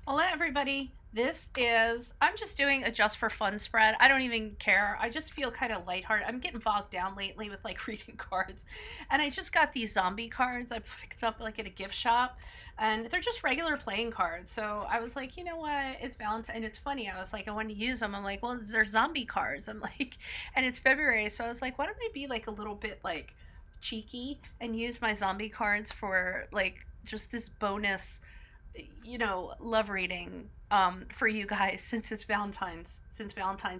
Hola everybody, I'm just doing a just for fun spread. I don't even care. I just feel kind of lighthearted. I'm getting bogged down lately with like reading cards. And I just got these zombie cards I picked up like at a gift shop. And they're just regular playing cards. So I was like, you know what? It's Valentine. And it's funny. I was like, I wanted to use them. I'm like, well, they're zombie cards. I'm like, and it's February. So I was like, why don't I be like a little bit like cheeky and use my zombie cards for like just this bonus, love reading for you guys since Valentine's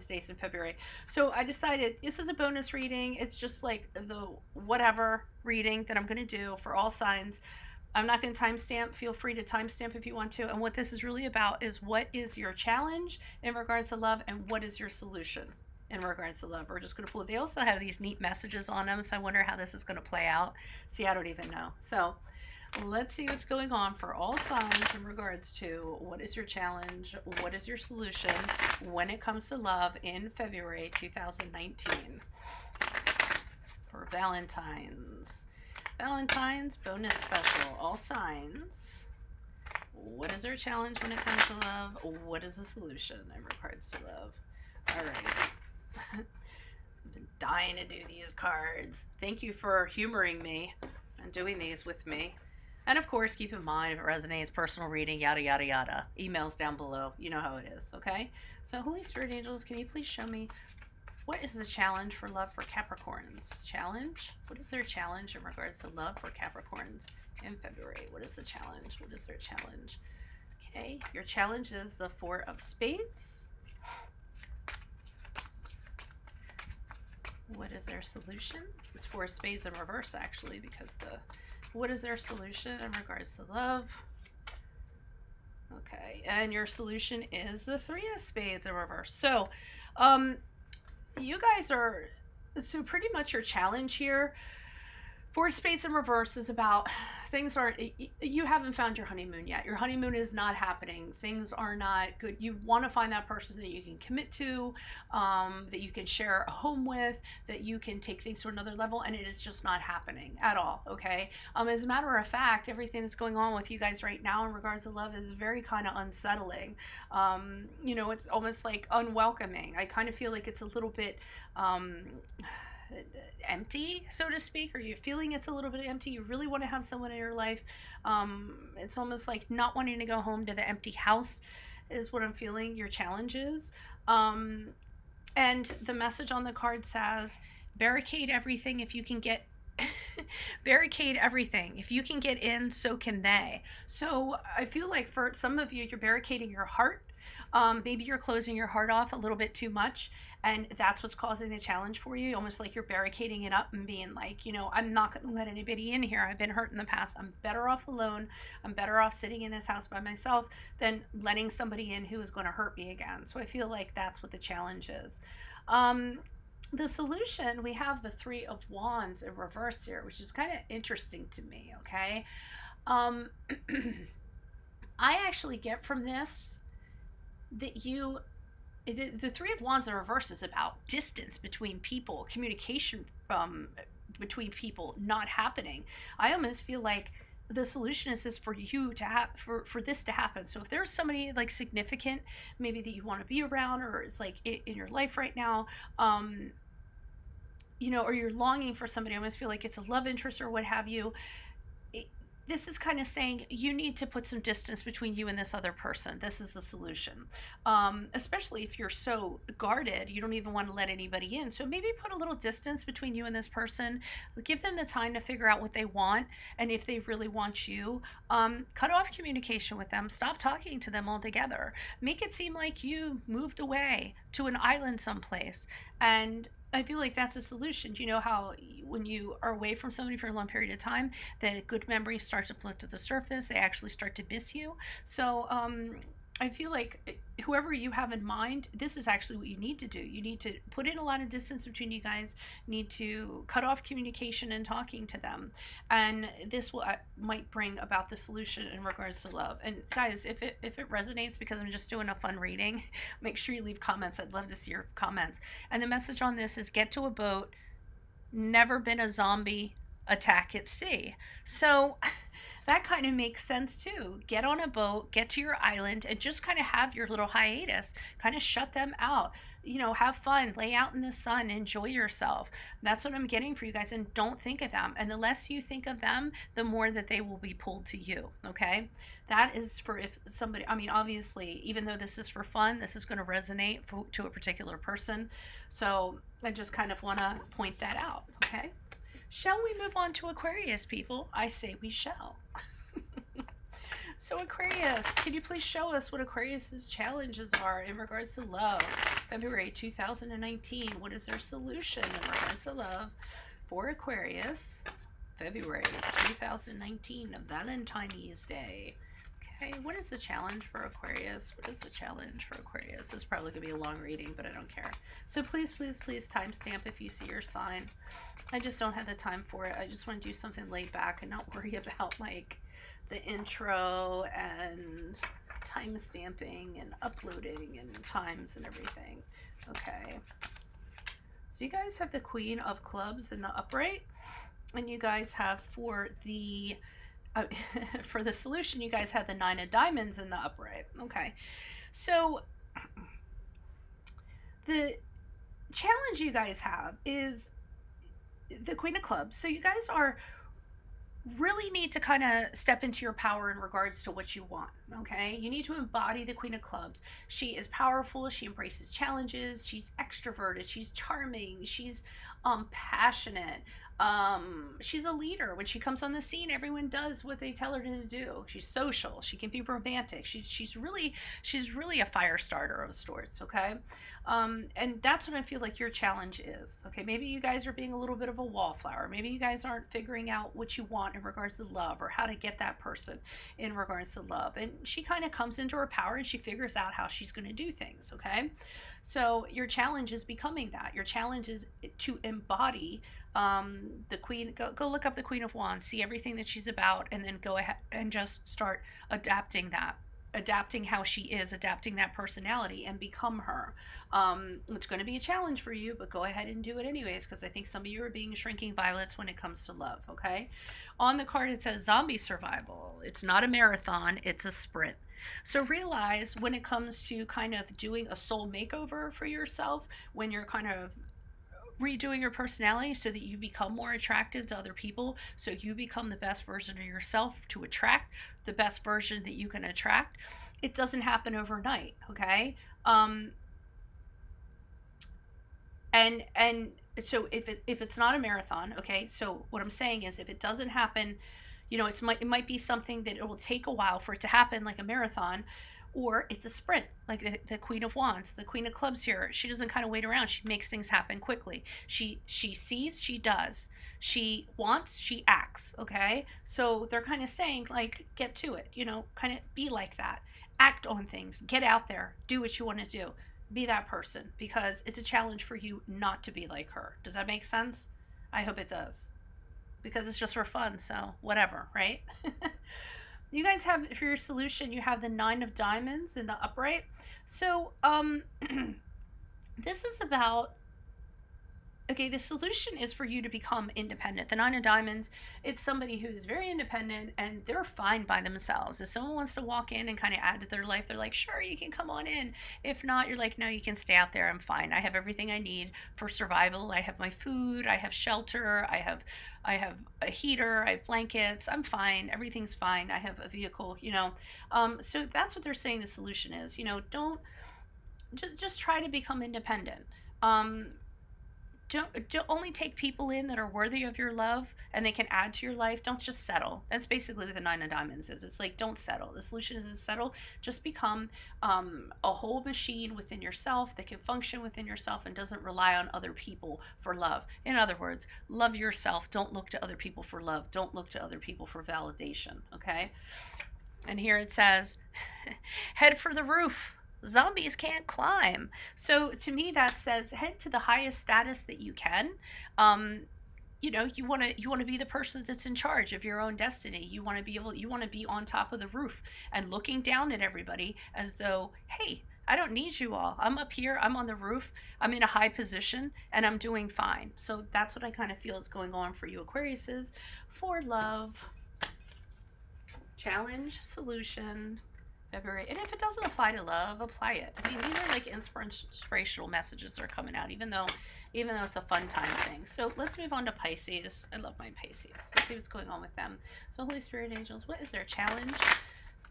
Day in February. So I decided this is a bonus reading. It's just like the whatever reading that I'm going to do for all signs. I'm not going to timestamp. Feel free to timestamp if you want to. And what this is really about is what is your challenge in regards to love and what is your solution in regards to love. We're just going to pull it. They also have these neat messages on them, so I wonder how this is going to play out. See, I don't even know. So let's see what's going on for all signs in regards to what is your challenge, what is your solution when it comes to love in February 2019 for Valentine's. Valentine's bonus special, all signs. What is their challenge when it comes to love? What is the solution in regards to love? All right. I've been dying to do these cards. Thank you for humoring me and doing these with me. And of course, keep in mind, if it resonates, personal reading, yada, yada, yada. Emails down below. You know how it is, okay? So, Holy Spirit Angels, can you please show me what is the challenge for love for Capricorns? Challenge? What is their challenge in regards to love for Capricorns in February? What is the challenge? What is their challenge? Okay, your challenge is the Four of Spades. What is their solution? It's Four of Spades in reverse, actually, because what is their solution in regards to love? Okay, and your solution is the Three of Spades in reverse. So, you guys are, so pretty much your challenge here, Four of Spades in reverse is about things aren't, you haven't found your honeymoon yet. Your honeymoon is not happening. Things are not good. You want to find that person that you can commit to, that you can share a home with, that you can take things to another level, and it is just not happening at all, okay? As a matter of fact, everything that's going on with you guys right now in regards to love is very kind of unsettling. It's almost like unwelcoming. I kind of feel like it's a little bit, empty, so to speak, or you're feeling it's a little bit empty. You really want to have someone in your life. It's almost like not wanting to go home to the empty house is what I'm feeling your challenge is. And the message on the card says, barricade everything if you can get barricade everything. If you can get in, so can they. So I feel like for some of you, you're barricading your heart. Maybe you're closing your heart off a little bit too much, and that's what's causing the challenge for you. Almost like you're barricading it up and being like, I'm not going to let anybody in here. I've been hurt in the past. I'm better off alone. I'm better off sitting in this house by myself than letting somebody in who is going to hurt me again. So I feel like that's what the challenge is. The solution, we have the Three of Wands in reverse here, which is kind of interesting to me, okay? I actually get from this that the Three of Wands in reverse is about distance between people, communication between people not happening. I almost feel like the solution is this for you to have, for this to happen. So if there's somebody like significant, maybe that you want to be around, or it's like in your life right now, or you're longing for somebody, I almost feel like it's a love interest or what have you. This is kind of saying you need to put some distance between you and this other person. This is the solution. Especially if you're so guarded, you don't even want to let anybody in. So maybe put a little distance between you and this person. Give them the time to figure out what they want and if they really want you. Cut off communication with them. Stop talking to them altogether. Make it seem like you moved away to an island someplace. And I feel like that's a solution. You know how when you are away from somebody for a long period of time, the good memories start to float to the surface. They actually start to miss you. So I feel like whoever you have in mind, this is actually what you need to do. You need to put in a lot of distance between you guys, need to cut off communication and talking to them. And this might bring about the solution in regards to love. And guys, if it resonates, because I'm just doing a fun reading, make sure you leave comments. I'd love to see your comments. And the message on this is get to a boat, never been a zombie attack at sea. So that kind of makes sense too. Get on a boat, get to your island, and just kind of have your little hiatus, kind of shut them out. You know, have fun, lay out in the sun, enjoy yourself. That's what I'm getting for you guys. And don't think of them. And the less you think of them, the more that they will be pulled to you. Okay. That is for if somebody, I mean, obviously, even though this is for fun, this is going to resonate to a particular person. So I just kind of want to point that out. Okay. Shall we move on to Aquarius, people? I say we shall. So Aquarius, can you please show us what Aquarius's challenges are in regards to love? February 2019, what is their solution in regards to love for Aquarius? February 2019, Valentine's Day. Okay, what is the challenge for Aquarius? What is the challenge for Aquarius? This is probably going to be a long reading, but I don't care. So please, please, please timestamp if you see your sign. I just don't have the time for it. I just want to do something laid back and not worry about like the intro and time stamping and uploading and times and everything. Okay. So you guys have the Queen of Clubs in the upright, and you guys have for the solution, you guys have the Nine of Diamonds in the upright. Okay. So the challenge you guys have is the Queen of Clubs. So you guys really need to kind of step into your power in regards to what you want. Okay, you need to embody the Queen of Clubs. She is powerful, she embraces challenges, she's extroverted, she's charming, she's passionate, she's a leader. When she comes on the scene, everyone does what they tell her to do. She's social, she can be romantic, she's really a fire starter of sorts. Okay, and that's what I feel like your challenge is. Okay, maybe you guys are being a little bit of a wallflower. Maybe you guys aren't figuring out what you want in regards to love, or how to get that person in regards to love. And she kind of comes into her power and she figures out how she's going to do things. Okay, so your challenge is becoming that. Your challenge is to embody the Queen. Go look up the Queen of Wands, see everything that she's about, and then go ahead and just start adapting that. Adapting how she is, adapting that personality, and become her. It's going to be a challenge for you, but go ahead and do it anyways, because I think some of you are being shrinking violets when it comes to love. Okay, on the card it says zombie survival. It's not a marathon, it's a sprint. So realize when it comes to kind of doing a soul makeover for yourself, when you're kind of redoing your personality so that you become more attractive to other people, so you become the best version of yourself to attract the best version that you can attract. It doesn't happen overnight. Okay, and so if it's not a marathon, okay, so what I'm saying is, if it doesn't happen, you know, it might be something that it will take a while for it to happen, like a marathon. Or it's a sprint, like the Queen of Wands, the Queen of Clubs here. She doesn't kind of wait around. She makes things happen quickly. She sees, she does. She wants, she acts, okay? So they're kind of saying, like, get to it, you know, kind of be like that. Act on things. Get out there. Do what you want to do. Be that person, because it's a challenge for you not to be like her. Does that make sense? I hope it does. Because it's just for fun, so whatever, right? You guys have, for your solution, you have the Nine of Diamonds in the upright. So this is about, okay, the solution is for you to become independent. The Nine of Diamonds, it's somebody who is very independent and they're fine by themselves. If someone wants to walk in and kind of add to their life, they're like, sure, you can come on in. If not, you're like, no, you can stay out there. I'm fine. I have everything I need for survival. I have my food. I have shelter. I have a heater. I have blankets. I'm fine. Everything's fine. I have a vehicle, you know. So that's what they're saying the solution is. You know, don't just try to become independent. Don't only take people in that are worthy of your love and they can add to your life. Don't just settle. That's basically what the Nine of Diamonds is. It's like, don't settle. The solution is to settle. Just become a whole machine within yourself that can function within yourself and doesn't rely on other people for love. In other words, love yourself. Don't look to other people for love. Don't look to other people for validation. Okay? And here it says, head for the roof. Zombies can't climb. So to me that says head to the highest status that you can. You know, you want to be the person that's in charge of your own destiny. You want to be on top of the roof and looking down at everybody as though, hey, I don't need you all. I'm up here, I'm on the roof, I'm in a high position, and I'm doing fine. So that's what I kind of feel is going on for you Aquariuses for love. Challenge, solution, February. And if it doesn't apply to love, apply it. I mean, these are like inspirational messages that are coming out, even though it's a fun time thing. So let's move on to Pisces. I love my Pisces. Let's see what's going on with them. So Holy Spirit angels, what is their challenge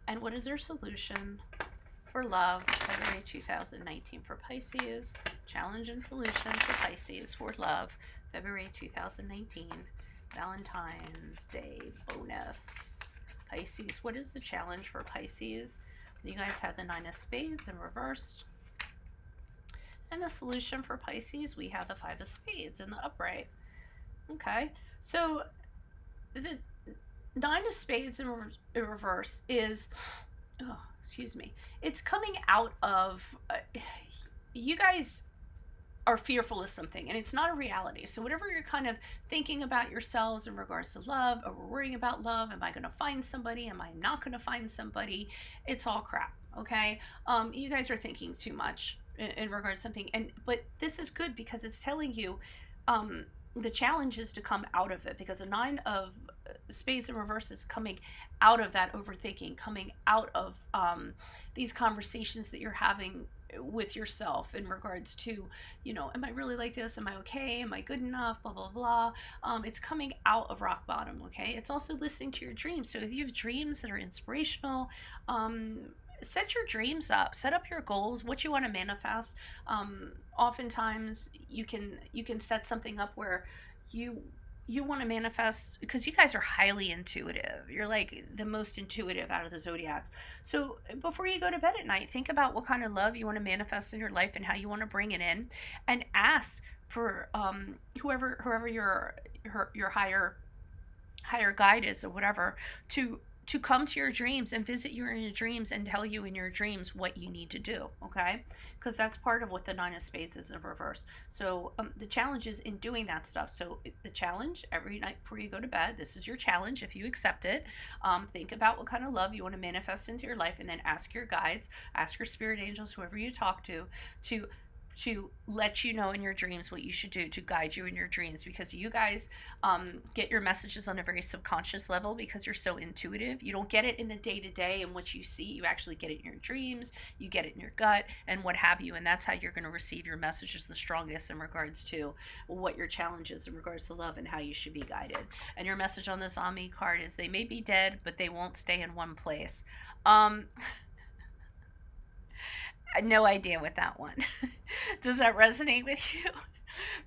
and what is their solution for love, February 2019 for Pisces? Challenge and solution for Pisces for love, February 2019. Valentine's Day bonus. Pisces, what is the challenge for Pisces? You guys have the Nine of Spades in reversed. And the solution for Pisces, we have the Five of Spades in the upright. Okay, so the Nine of Spades in reverse is, oh, excuse me, it's coming out of, you guys are fearful of something and it's not a reality. So whatever you're kind of thinking about yourselves in regards to love, or worrying about love, am I going to find somebody, am I not going to find somebody, it's all crap. Okay, you guys are thinking too much in regards to something, but this is good because it's telling you the challenge is to come out of it, because the Nine of Spades in reverse is coming out of that overthinking, coming out of these conversations that you're having with yourself in regards to, you know, am I really like this? Am I okay? Am I good enough? Blah, blah, blah. It's coming out of rock bottom, okay? It's also listening to your dreams. So if you have dreams that are inspirational, set your dreams up, set up your goals, what you want to manifest. Oftentimes you can set something up where you want to manifest, because you guys are highly intuitive. You're like the most intuitive out of the zodiacs. So before you go to bed at night, think about what kind of love you want to manifest in your life and how you want to bring it in, and ask for whoever your higher guide is or whatever to come to your dreams and visit you in your dreams and tell you in your dreams what you need to do, okay? Because that's part of what the Nine of Spades is in reverse. So the challenge is in doing that stuff. So the challenge, every night before you go to bed, this is your challenge. If you accept it, think about what kind of love you want to manifest into your life, and then ask your guides, ask your spirit angels, whoever you talk to let you know in your dreams what you should do to guide you in your dreams, because you guys get your messages on a very subconscious level because you're so intuitive. You don't get it in the day-to-day and what you see. You actually get it in your dreams, you get it in your gut and what have you, and that's how you're going to receive your messages the strongest in regards to what your challenge is in regards to love and how you should be guided. And your message on the zombie card is, they may be dead, but they won't stay in one place. No idea with that one. Does that resonate with you?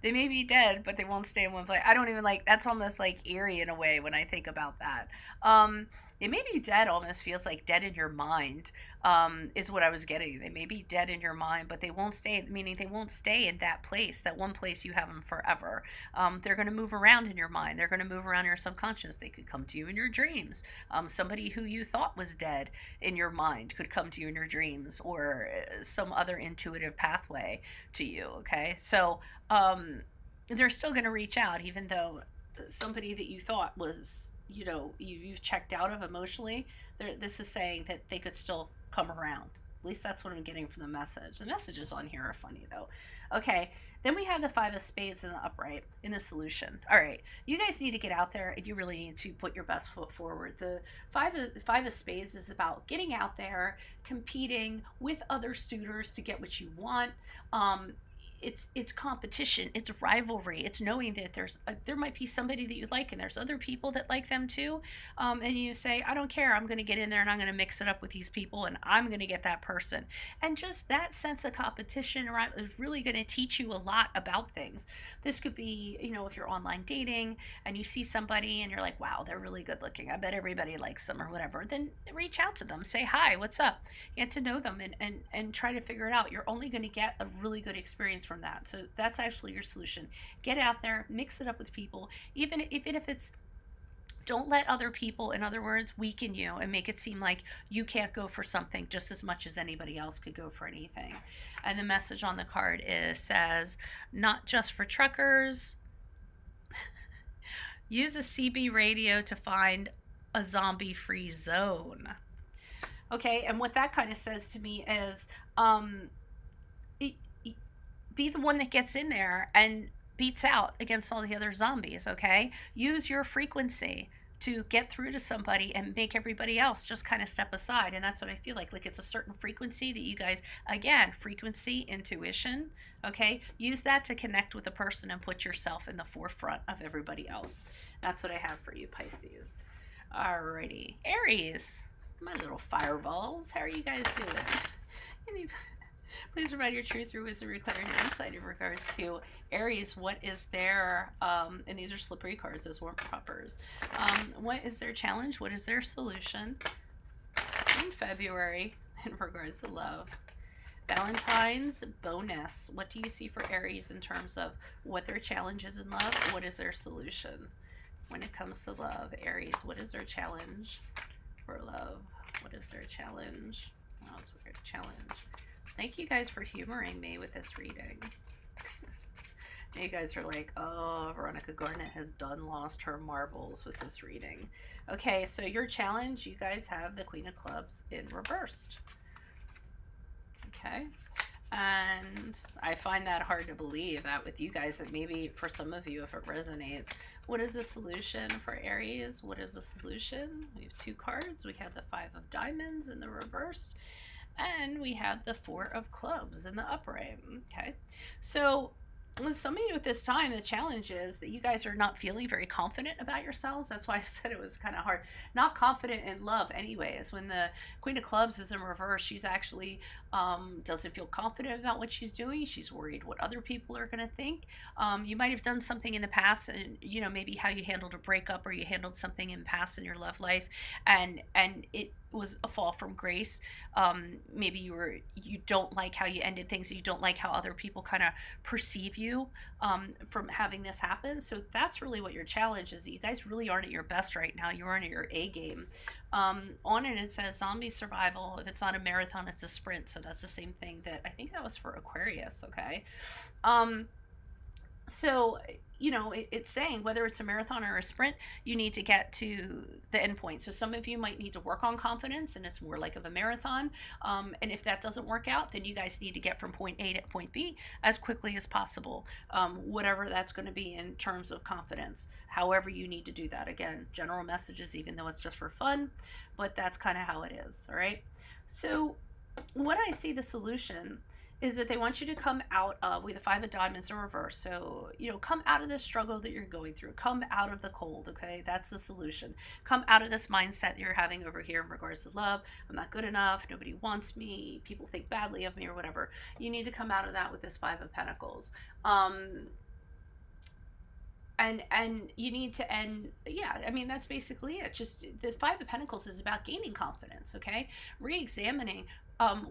They may be dead, but they won't stay in one place. I don't even like, that's almost like eerie in a way when I think about that. They may be dead almost feels like dead in your mind, is what I was getting. They may be dead in your mind, but they won't stay, meaning they won't stay in that place, that one place you have them forever. They're going to move around in your mind. They're going to move around in your subconscious. They could come to you in your dreams. Somebody who you thought was dead in your mind could come to you in your dreams, or some other intuitive pathway to you, okay? So they're still going to reach out, even though somebody that you thought was, you know, you've checked out of emotionally. This is saying that they could still come around. At least that's what I'm getting from the message. The messages on here are funny though. Okay, then we have the Five of Spades in the upright in the solution. All right, you guys need to get out there and you really need to put your best foot forward. The Five of Spades is about getting out there, competing with other suitors to get what you want. It's competition, it's rivalry, it's knowing that there might be somebody that you like and there's other people that like them too, and you say, I don't care, I'm going to get in there and I'm going to mix it up with these people and I'm going to get that person. And just that sense of competition, right, is really going to teach you a lot about things. This could be, you know, if you're online dating and you see somebody and you're like, wow, they're really good looking, I bet everybody likes them or whatever, then reach out to them, say hi, what's up, get to know them and try to figure it out. You're only going to get a really good experience from that. So that's actually your solution. Get out there, mix it up with people, even if it's, don't let other people, in other words, weaken you and make it seem like you can't go for something just as much as anybody else could go for anything. And the message on the card says, not just for truckers. Use a CB radio to find a zombie-free zone. Okay, and what that kind of says to me is, be the one that gets in there and beats out against all the other zombies, okay? Use your frequency. to get through to somebody and make everybody else just kind of step aside. And that's what I feel like it's a certain frequency that you guys, again, frequency, intuition, okay, use that to connect with a person and put yourself in the forefront of everybody else. That's what I have for you, Pisces. Alrighty, Aries, my little fireballs, how are you guys doing? Please provide your truth, your wisdom, your clarity, and insight in regards to Aries. What is their, and these are slippery cards, those weren't proppers. What is their challenge? What is their solution in February in regards to love? Valentine's bonus. What do you see for Aries in terms of what their challenge is in love? What is their solution when it comes to love? Aries, what is their challenge for love? What is their challenge? Oh, it's weird. Challenge. Thank you guys for humoring me with this reading. You guys are like, oh, Veronica Garnett has done lost her marbles with this reading. Okay, so your challenge, you guys have the Queen of Clubs in reversed. Okay, and I find that hard to believe that with you guys, that maybe for some of you, if it resonates. What is the solution for Aries? What is the solution? We have two cards. We have the Five of Diamonds in the reversed, and we have the Four of Clubs in the upright. Okay, so with some of you at this time, the challenge is that you guys are not feeling very confident about yourselves. That's why I said it was kind of hard. Not confident in love anyways. When the Queen of Clubs is in reverse, she's actually doesn't feel confident about what she's doing. She's worried what other people are going to think. You might have done something in the past, and you know, maybe how you handled a breakup, or you handled something in past in your love life, and it was a fall from grace. Maybe you don't like how you ended things, and you don't like how other people kind of perceive you from having this happen. So that's really what your challenge is. You guys really aren't at your best right now. You aren't at your A game. On it says zombie survival. If it's not a marathon, it's a sprint. So that's the same thing that I think that was for Aquarius. Okay. So, you know, it's saying whether it's a marathon or a sprint, you need to get to the end point. So some of you might need to work on confidence, and it's more like of a marathon. And if that doesn't work out, then you guys need to get from point A to point B as quickly as possible, whatever that's going to be in terms of confidence. However you need to do that. Again, general messages, even though it's just for fun, but that's kind of how it is. All right. So what I see the solution is that they want you to come out of, with the Five of Diamonds in reverse. So, you know, come out of this struggle that you're going through. Come out of the cold, okay? That's the solution. Come out of this mindset you're having over here in regards to love. I'm not good enough. Nobody wants me. People think badly of me or whatever. You need to come out of that with this Five of Pentacles. And you need to end, yeah, I mean, that's basically it. Just the Five of Pentacles is about gaining confidence, okay? Re-examining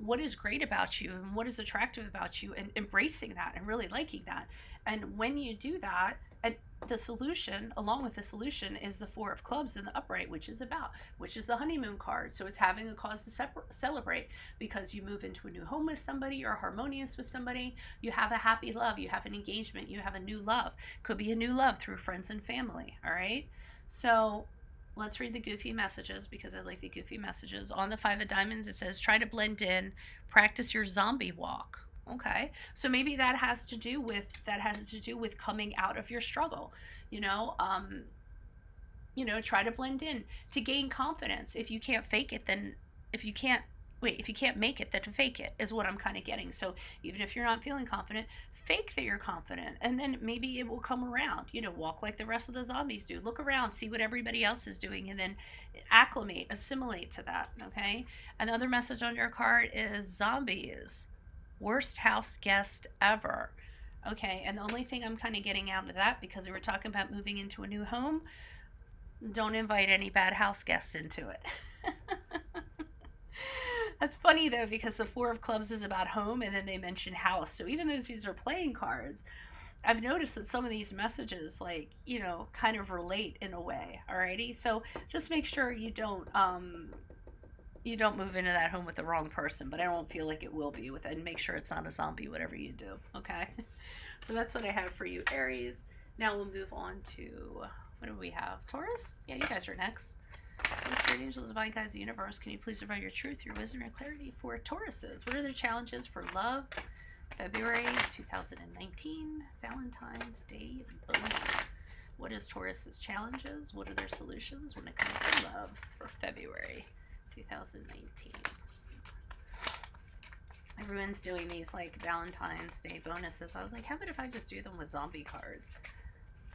what is great about you and what is attractive about you, and embracing that and really liking that. And when you do that, and the solution, along with the solution, is the Four of Clubs in the upright, which is the honeymoon card. So it's having a cause to celebrate, because you move into a new home with somebody, you're harmonious with somebody, you have a happy love, you have an engagement, you have a new love. Could be a new love through friends and family, all right? So let's read the goofy messages, because I like the goofy messages. On the Five of Diamonds, it says, try to blend in, practice your zombie walk. Okay, so maybe that has to do with coming out of your struggle. You know, try to blend in to gain confidence. If you can't fake it, then if you can't make it, then fake it is what I'm kind of getting. So even if you're not feeling confident, fake that you're confident, and then maybe it will come around. You know, walk like the rest of the zombies do. Look around, see what everybody else is doing, and then assimilate to that. Okay. Another message on your card is zombies. Worst house guest ever. Okay, and the only thing I'm kind of getting out of that, because we were talking about moving into a new home, don't invite any bad house guests into it. That's funny though, because the Four of Clubs is about home, and then they mention house. So even though these are playing cards, I've noticed that some of these messages, like, you know, kind of relate in a way. Alrighty, so just make sure you don't move into that home with the wrong person, but I don't feel like it will be with it. And make sure it's not a zombie, whatever you do. Okay. So that's what I have for you, Aries. Now we'll move on to, what do we have? Taurus? Yeah, you guys are next. Spirit angels, divine guides of the universe, can you please provide your truth, your wisdom, your clarity for Tauruses? What are their challenges for love? February 2019, Valentine's Day bonus. What is Taurus's challenges? What are their solutions when it comes to love for February 2019? Everyone's doing these like Valentine's Day bonuses. I was like, how about if I just do them with zombie cards?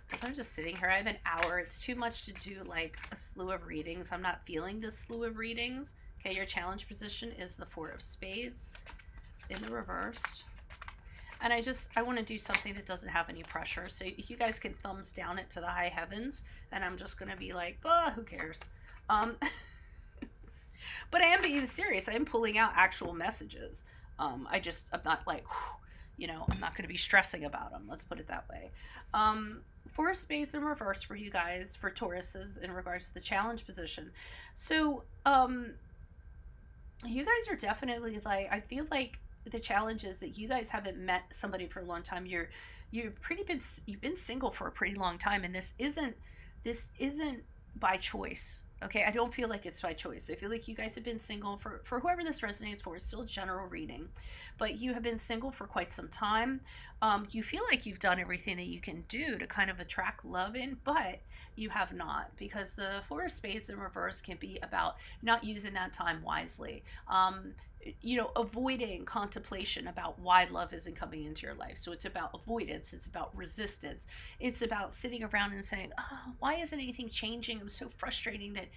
Because I'm just sitting here. I have an hour. It's too much to do like a slew of readings. I'm not feeling this slew of readings. Okay, your challenge position is the Four of Spades in the reversed. And I want to do something that doesn't have any pressure. So you guys can thumbs down it to the high heavens. And I'm just going to be like, who cares? But I am being serious. I am pulling out actual messages. I'm not like, you know, I'm not going to be stressing about them. Let's put it that way. Four of Spades in reverse for you guys, for Tauruses, in regards to the challenge position. So, you guys are definitely like, I feel like the challenge is that you guys haven't met somebody for a long time. You've been single for a pretty long time, and this isn't by choice. Okay, I don't feel like it's by choice. I feel like you guys have been single for whoever this resonates for. It's still a general reading, but you have been single for quite some time. You feel like you've done everything that you can do to kind of attract love in, but you have not, because the Four of Spades in reverse can be about not using that time wisely. You know, avoiding contemplation about why love isn't coming into your life. So it's about avoidance. It's about resistance. It's about sitting around and saying, oh, why isn't anything changing? I'm so frustrated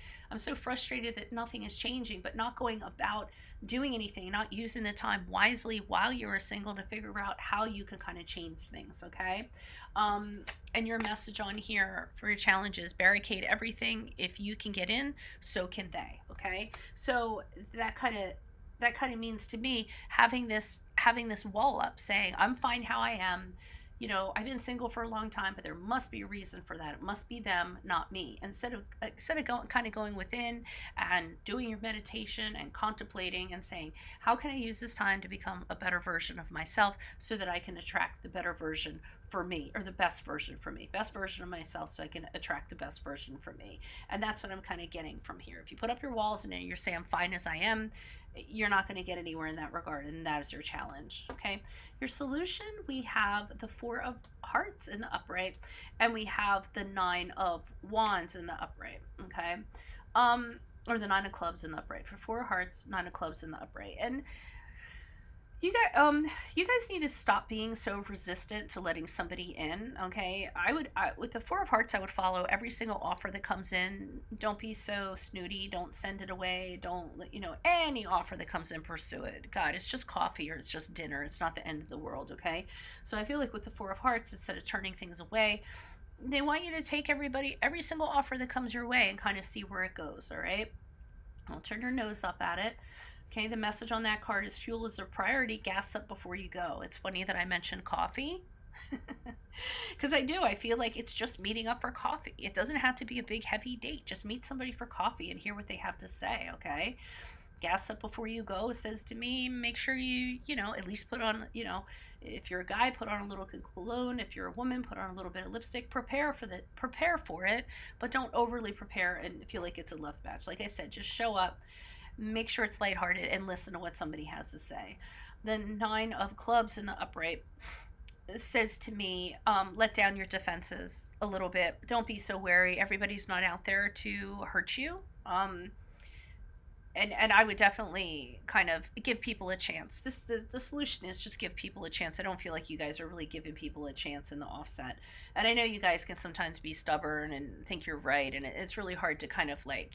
that nothing is changing, but not going about doing anything, not using the time wisely while you're single to figure out how you can kind of change things. Okay. And your message on here for your challenges: barricade everything. If you can get in, so can they. Okay. So that kind of means to me having this wall up, saying, I'm fine how I am. You know, I've been single for a long time, but there must be a reason for that. It must be them, not me. Instead of going within and doing your meditation and contemplating and saying, how can I use this time to become a better version of myself so that I can attract the better version for me, or the best version for me, best version of myself, so I can attract the best version for me. And that's what I'm kind of getting from here. If you put up your walls and then you're saying, I'm fine as I am, you're not going to get anywhere in that regard, and that is your challenge. Okay, your solution, we have the Four of Hearts in the upright, and we have the Nine of Wands in the upright. Okay, or the Nine of Clubs in the upright. For Four of Hearts, Nine of Clubs in the upright. And you guys need to stop being so resistant to letting somebody in. Okay, with the Four of Hearts, I would follow every single offer that comes in. Don't be so snooty. Don't send it away. Don't, you know, any offer that comes in, pursue it. God, it's just coffee or it's just dinner. It's not the end of the world. Okay, so I feel like with the Four of Hearts, instead of turning things away, they want you to take every single offer that comes your way and kind of see where it goes. All right, don't turn your nose up at it. Okay, the message on that card is fuel is a priority, gas up before you go. It's funny that I mentioned coffee, because I feel like it's just meeting up for coffee. It doesn't have to be a big heavy date. Just meet somebody for coffee and hear what they have to say. Okay, gas up before you go says to me, make sure you at least put on, if you're a guy, put on a little cologne. If you're a woman, put on a little bit of lipstick. Prepare for it, but don't overly prepare and feel like it's a love match. Like I said, just show up. Make sure it's lighthearted and listen to what somebody has to say. The Nine of Clubs in the upright says to me, let down your defenses a little bit. Don't be so wary. Everybody's not out there to hurt you. And I would definitely kind of give people a chance. The solution is just give people a chance. I don't feel like you guys are really giving people a chance in the offset. And I know you guys can sometimes be stubborn and think you're right, and it's really hard to kind of like,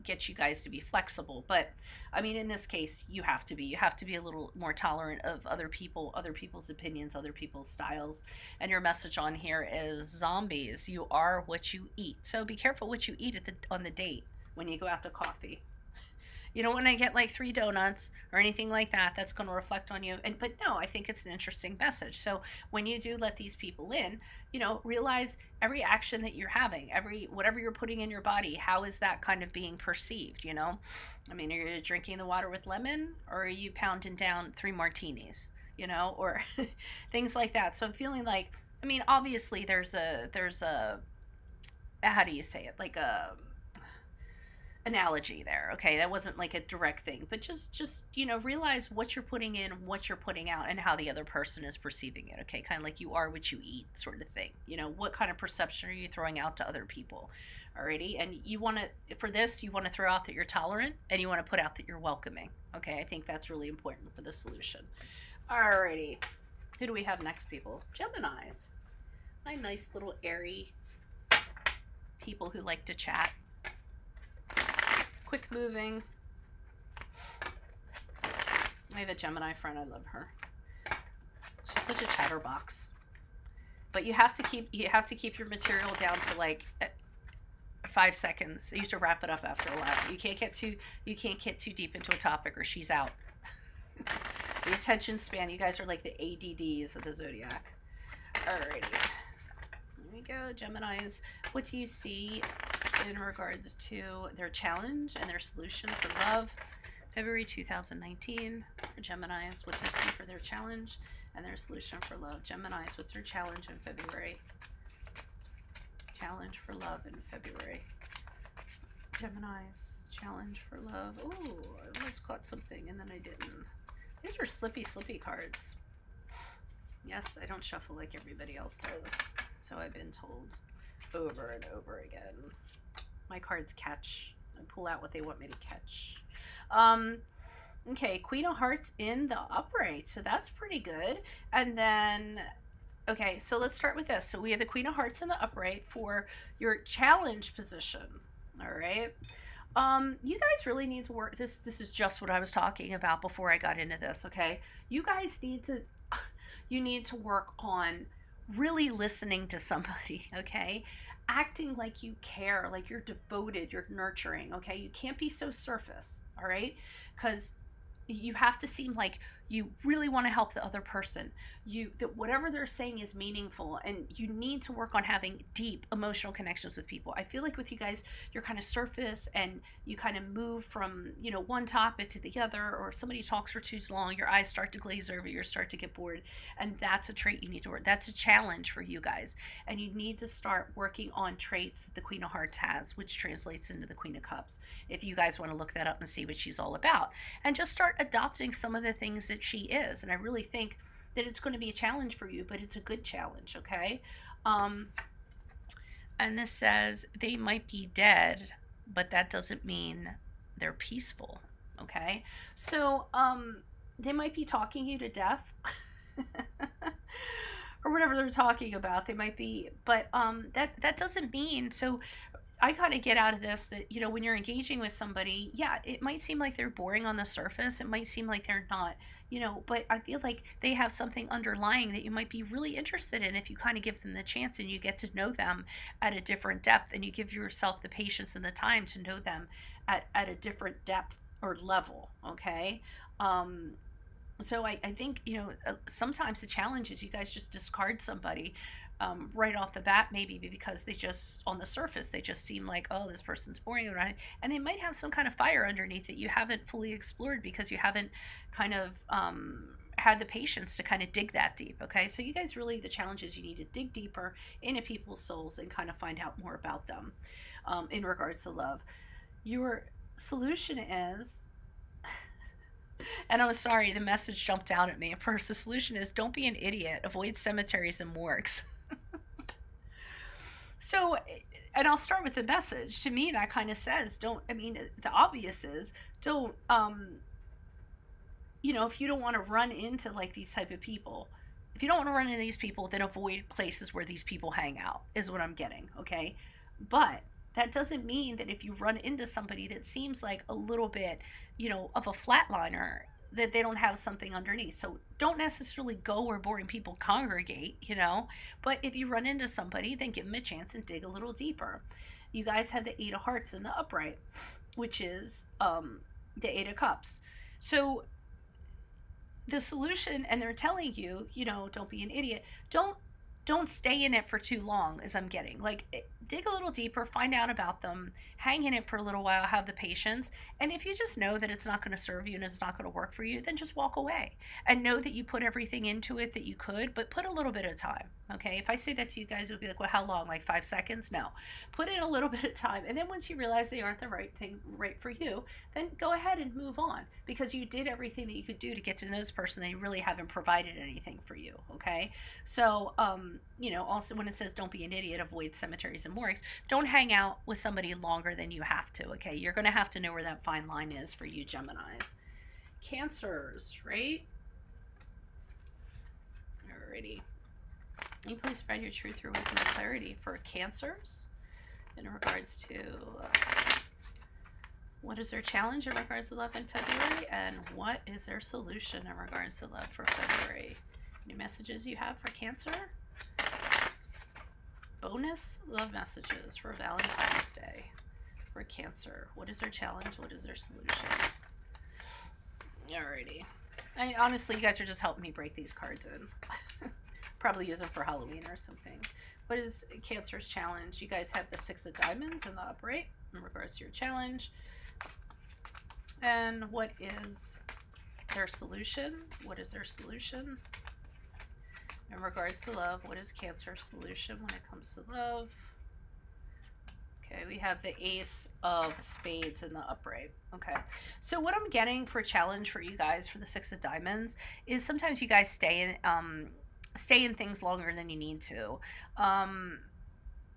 get you guys to be flexible. But I mean, in this case, you have to be a little more tolerant of other people's opinions, other people's styles. And your message on here is zombies. You are what you eat. So be careful what you eat on the date when you go out to coffee. You don't want to get like 3 donuts or anything like that. That's going to reflect on you. But no, I think it's an interesting message. So when you do let these people in, realize every action that you're having, whatever you're putting in your body, how is that kind of being perceived? I mean, are you drinking the water with lemon, or are you pounding down 3 martinis? Or things like that. So I'm feeling like, I mean, obviously there's a how do you say it? Like analogy there. Okay, that wasn't like a direct thing, but just you know, realize what you're putting in, what you're putting out, and how the other person is perceiving it. Okay, kind of like you are what you eat, sort of thing. You know, what kind of perception are you throwing out to other people? Alrighty, and you want to, for this, you want to throw out that you're tolerant, and you want to put out that you're welcoming. Okay, I think that's really important for the solution. Alrighty, who do we have next, people? Geminis, my nice little airy people who like to chat. Quick moving. I have a Gemini friend. I love her. She's such a chatterbox. But you have to keep your material down to like 5 seconds. You have to wrap it up after a while. You can't get too deep into a topic or she's out. The attention span. You guys are like the ADDs of the zodiac. Alrighty. There we go, Geminis. What do you see in regards to their challenge and their solution for love? February 2019 for Geminis. What do you see for their challenge and their solution for love? Geminis, what's their challenge in February? Challenge for love in February. Geminis, challenge for love. Oh, I almost caught something and then I didn't. These are slippy cards. Yes, I don't shuffle like everybody else does. So I've been told over and over again. My cards catch. I pull out what they want me to catch. Okay, Queen of Hearts in the upright. So that's pretty good. And then, okay, so let's start with this. So we have the Queen of Hearts in the upright for your challenge position. All right. You guys really need to work. This is just what I was talking about before I got into this, okay? You guys need to work on really listening to somebody, okay? Acting like you care, like you're devoted, you're nurturing, okay? You can't be so surface, all right? Because you have to seem like you really want to help the other person. That whatever they're saying is meaningful, and you need to work on having deep emotional connections with people. I feel like with you guys, you're kind of surface and you kind of move from, you know, one topic to the other, or if somebody talks for too long, your eyes start to glaze over, you start to get bored, and that's a trait you need to work. That's a challenge for you guys, and you need to start working on traits that the Queen of Hearts has, which translates into the Queen of Cups. If you guys want to look that up and see what she's all about, and just start adopting some of the things that she is. And I really think that it's going to be a challenge for you, but it's a good challenge, okay? And this says they might be dead, but that doesn't mean they're peaceful, okay? So they might be talking you to death or whatever they're talking about. They might be, but that doesn't mean, so I kind of get out of this that, you know, when you're engaging with somebody, yeah, it might seem like they're boring on the surface. It might seem like they're not, you know, but I feel like they have something underlying that you might be really interested in if you kind of give them the chance and you get to know them at a different depth, and you give yourself the patience and the time to know them at a different depth or level, okay? So I think, you know, sometimes the challenge is you guys just discard somebody right off the bat, maybe because they just, on the surface, they just seem like, oh, this person's boring, and they might have some kind of fire underneath that you haven't fully explored because you haven't kind of had the patience to kind of dig that deep, okay? So you guys really, the challenge is you need to dig deeper into people's souls and kind of find out more about them in regards to love. Your solution is, and I'm sorry, the message jumped out at me at first. The solution is don't be an idiot, avoid cemeteries and morgues. So, and I'll start with the message. To me, that kind of says, don't, I mean, the obvious is, don't, you know, if you don't want to run into like these type of people, if you don't want to run into these people, then avoid places where these people hang out, is what I'm getting, okay? But that doesn't mean that if you run into somebody that seems like a little bit, you know, of a flatliner, that they don't have something underneath. So don't necessarily go where boring people congregate, you know, but if you run into somebody, then give them a chance and dig a little deeper. You guys have the 8 of Hearts in the upright, which is the 8 of Cups. So the solution, and they're telling you, you know, don't be an idiot. Don't don't stay in it for too long, as I'm getting. Like, dig a little deeper, find out about them, hang in it for a little while, have the patience. And if you just know that it's not going to serve you and it's not going to work for you, then just walk away and know that you put everything into it that you could, but put a little bit of time. Okay. If I say that to you guys, it would be like, well, how long? Like 5 seconds? No, put in a little bit of time. And then once you realize they aren't the right thing, right for you, then go ahead and move on, because you did everything that you could do to get to know this person. They really haven't provided anything for you. Okay. So, you know, also when it says don't be an idiot, avoid cemeteries and morgues, don't hang out with somebody longer than you have to. Okay. You're going to have to know where that fine line is for you Geminis. Cancers, right? Alrighty. Can you please spread your truth through wisdom and clarity for Cancers in regards to what is their challenge in regards to love in February, and what is their solution in regards to love for February? Any messages you have for Cancer? Bonus love messages for Valentine's Day for Cancer. What is their challenge? What is their solution? Alrighty. Honestly, you guys are just helping me break these cards in. Probably use them for Halloween or something. What is Cancer's challenge? You guys have the 6 of Diamonds in the upright in regards to your challenge. And what is their solution? What is their solution? In regards to love, what is Cancer's solution when it comes to love? Okay, we have the Ace of Spades in the upright. Okay, so what I'm getting for a challenge for you guys for the 6 of Diamonds is sometimes you guys stay in things longer than you need to.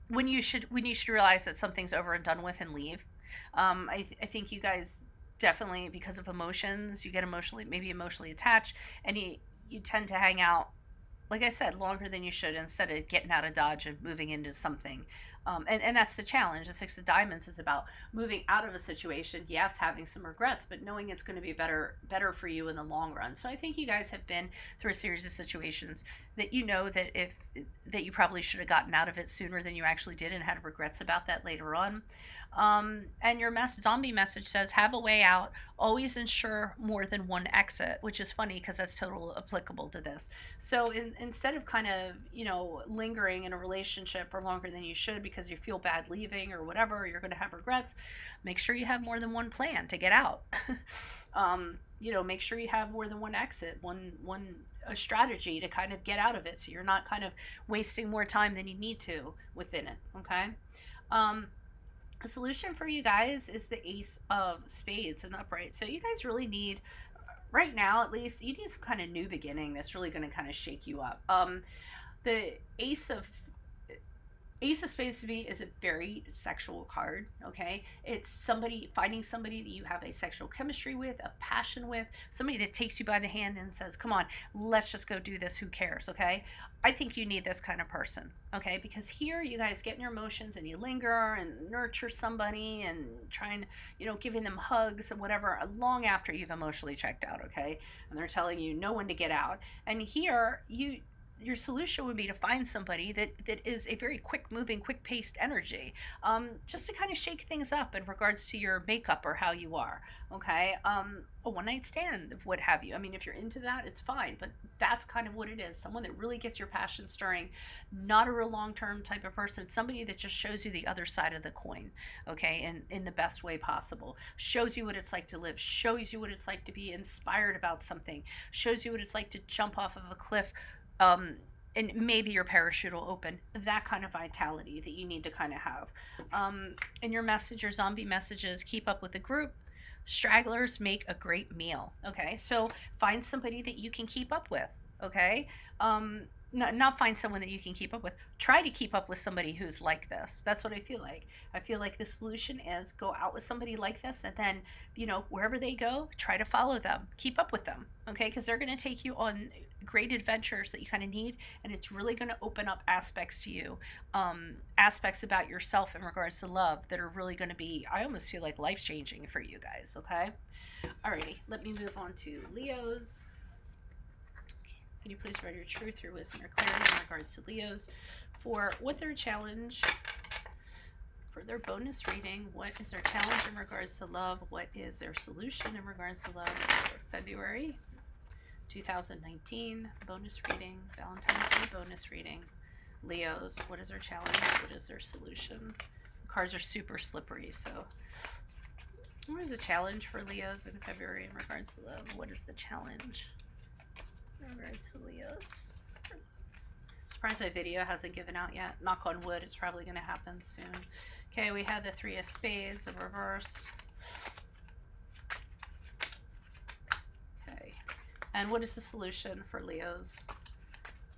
When you should realize that something's over and done with and leave. I think you guys definitely, because of emotions, you get maybe emotionally attached, and you tend to hang out, like I said, longer than you should, instead of getting out of Dodge and moving into something. And that's the challenge. The 6 of Diamonds is about moving out of a situation, yes, having some regrets, but knowing it's going to be better for you in the long run. So I think you guys have been through a series of situations that you know that you probably should have gotten out of it sooner than you actually did, and had regrets about that later on. And your zombie message says, have a way out, always ensure more than one exit, which is funny because that's totally applicable to this. So instead of kind of, you know, lingering in a relationship for longer than you should because you feel bad leaving or whatever, or you're going to have regrets, make sure you have more than one plan to get out. You know, make sure you have more than one exit, a strategy to kind of get out of it, so you're not kind of wasting more time than you need to within it. Okay. The solution for you guys is the Ace of Spades in the upright. So you guys really need, right now at least, you need some kind of new beginning that's really going to kind of shake you up. The Ace of Spades to me is a very sexual card. Okay, it's finding somebody that you have a sexual chemistry with, a passion with, somebody that takes you by the hand and says, come on, let's just go do this, who cares? Okay, I think you need this kind of person. Okay, because here you guys get in your emotions and you linger and nurture somebody and try and, you know, giving them hugs and whatever long after you've emotionally checked out. Okay, and they're telling you no one to get out, and here your solution would be to find somebody that is a very quick moving, quick paced energy, just to kind of shake things up in regards to your makeup or how you are. Okay, a one night stand, what have you. I mean, if you're into that, it's fine, but that's kind of what it is. Someone that really gets your passion stirring, not a real long-term type of person, somebody that just shows you the other side of the coin. Okay, in the best way possible, shows you what it's like to live, shows you what it's like to be inspired about something, shows you what it's like to jump off of a cliff, and maybe your parachute will open. That kind of vitality that you need to kind of have. In your message, your zombie messages, keep up with the group. Stragglers make a great meal. Okay, so find somebody that you can keep up with. Okay, not find someone that you can keep up with. Try to keep up with somebody who's like this. That's what I feel like. I feel like the solution is go out with somebody like this, and then, you know, wherever they go, try to follow them. Keep up with them, okay? Because they're going to take you on great adventures that you kind of need, and it's really going to open up aspects to you, aspects about yourself in regards to love that are really going to be, I almost feel like, life-changing for you guys, okay? Alrighty, let me move on to Leos. Can you please write your truth, your wisdom, your clarity in regards to Leos for what their challenge, for their bonus reading? What is their challenge in regards to love? What is their solution in regards to love for February 2019? Bonus reading, Valentine's Day bonus reading. Leos, what is their challenge? What is their solution? The cards are super slippery, so what is the challenge for Leos in February in regards to love? What is the challenge in regards to Leos? Surprised my video hasn't given out yet. Knock on wood, it's probably going to happen soon. Okay, we have the Three of Spades in reverse. Okay, and what is the solution for Leos?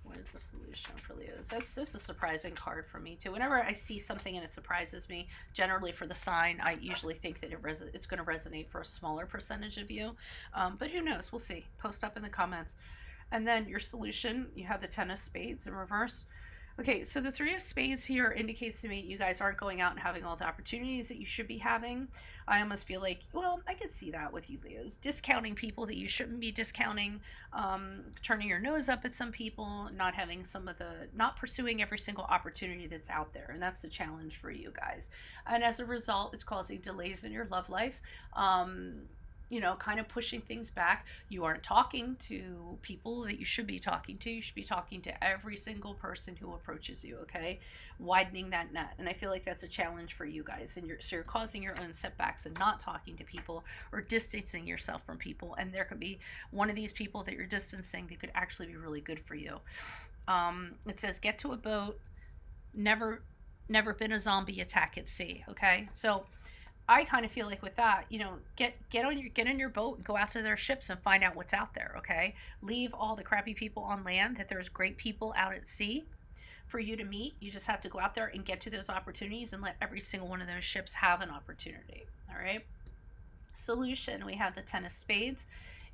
What is the solution for Leos? This is a surprising card for me too. Whenever I see something and it surprises me, generally for the sign, I usually think that it's going to resonate for a smaller percentage of you. But who knows? We'll see. Post up in the comments. And then your solution, you have the Ten of Spades in reverse. Okay, so the Three of Spades here indicates to me you guys aren't going out and having all the opportunities that you should be having. I almost feel like, well, I could see that with you Leos. Discounting people that you shouldn't be discounting, turning your nose up at some people, not pursuing every single opportunity that's out there. And that's the challenge for you guys. And as a result, it's causing delays in your love life. You know, kind of pushing things back. You aren't talking to people that you should be talking to. You should be talking to every single person who approaches you, okay? Widening that net. And I feel like that's a challenge for you guys. And so you're causing your own setbacks and not talking to people or distancing yourself from people. And there could be one of these people that you're distancing that could actually be really good for you. It says, get to a boat, never been a zombie attack at sea, okay? So I kind of feel like with that, you know, get in your boat and go out to their ships and find out what's out there, okay? Leave all the crappy people on land, that there's great people out at sea for you to meet. You just have to go out there and get to those opportunities and let every single one of those ships have an opportunity, all right? Solution, we have the Ten of Spades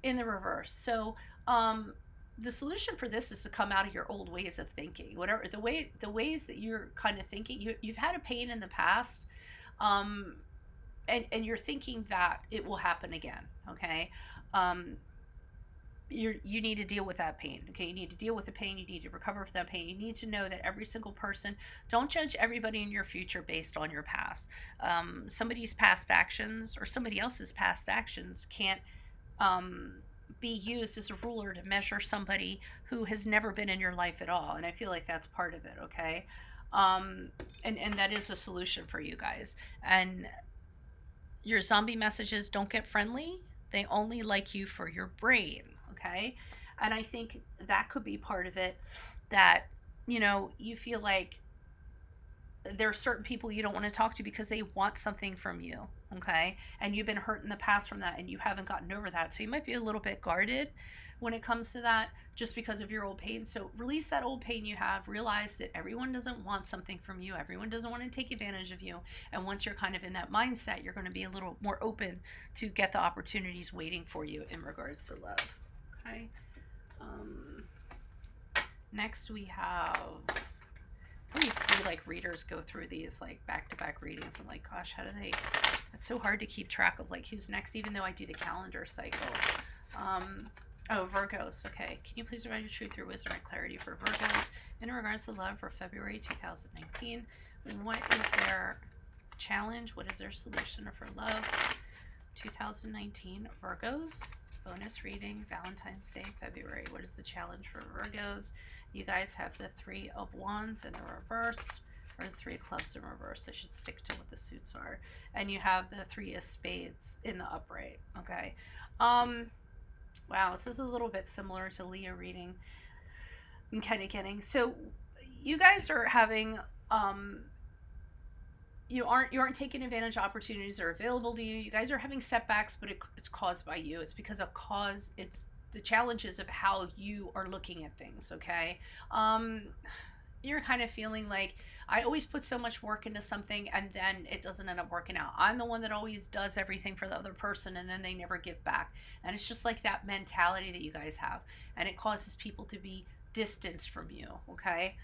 in the reverse. So the solution for this is to come out of your old ways of thinking. Whatever the ways that you're kind of thinking, you've had a pain in the past, and you're thinking that it will happen again, okay? You need to deal with that pain, okay? You need to deal with the pain. You need to recover from that pain. You need to know that every single person, don't judge everybody in your future based on your past. Somebody's past actions or somebody else's past actions can't be used as a ruler to measure somebody who has never been in your life at all. And I feel like that's part of it, okay? And that is the solution for you guys. And your zombie messages don't get friendly. They only like you for your brain, okay? And I think that could be part of it, that, you know, you feel like there are certain people you don't want to talk to because they want something from you, okay? And you've been hurt in the past from that and you haven't gotten over that. So you might be a little bit guarded when it comes to that, just because of your old pain. So release that old pain you have. Realize that everyone doesn't want something from you. Everyone doesn't want to take advantage of you. And once you're kind of in that mindset, you're going to be a little more open to get the opportunities waiting for you in regards to love. Okay. Next we have, let me see, like, readers go through these like back-to-back readings. I'm like, gosh, how do they, it's so hard to keep track of like who's next, even though I do the calendar cycle. Oh, Virgos. Okay. Can you please provide your truth, your wisdom, and clarity for Virgos in regards to love for February 2019? What is their challenge? What is their solution for love 2019? Virgos. Bonus reading, Valentine's Day, February. What is the challenge for Virgos? You guys have the Three of Wands in the reverse, or the Three of Clubs in reverse. I should stick to what the suits are. And you have the Three of Spades in the upright. Okay. Wow, this is a little bit similar to Leo reading. I'm kind of getting, so you guys are having, you aren't taking advantage of opportunities that are available to you. You guys are having setbacks, but it's caused by you. It's because of it's the challenges of how you are looking at things, okay? You're kind of feeling like, I always put so much work into something and then it doesn't end up working out. I'm the one that always does everything for the other person and then they never give back. And it's just like that mentality that you guys have. And it causes people to be distanced from you, okay?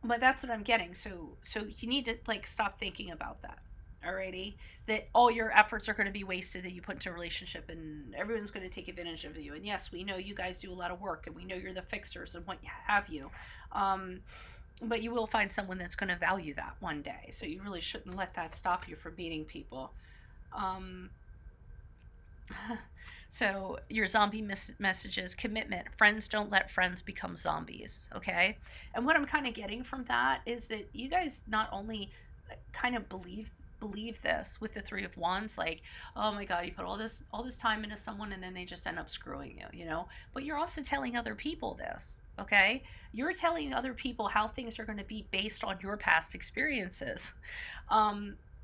But that's what I'm getting. So you need to like stop thinking about that. Alrighty, that all your efforts are going to be wasted that you put into a relationship and everyone's going to take advantage of you. And yes, we know you guys do a lot of work and we know you're the fixers and what have you. But you will find someone that's going to value that one day. So you really shouldn't let that stop you from meeting people. So your zombie messages: commitment. Friends don't let friends become zombies. Okay. And what I'm kind of getting from that is that you guys not only kind of believe this with the Three of Wands, like, oh my god, you put all this time into someone and then they just end up screwing you, you know. But you're also telling other people this. Okay, you're telling other people how things are going to be based on your past experiences.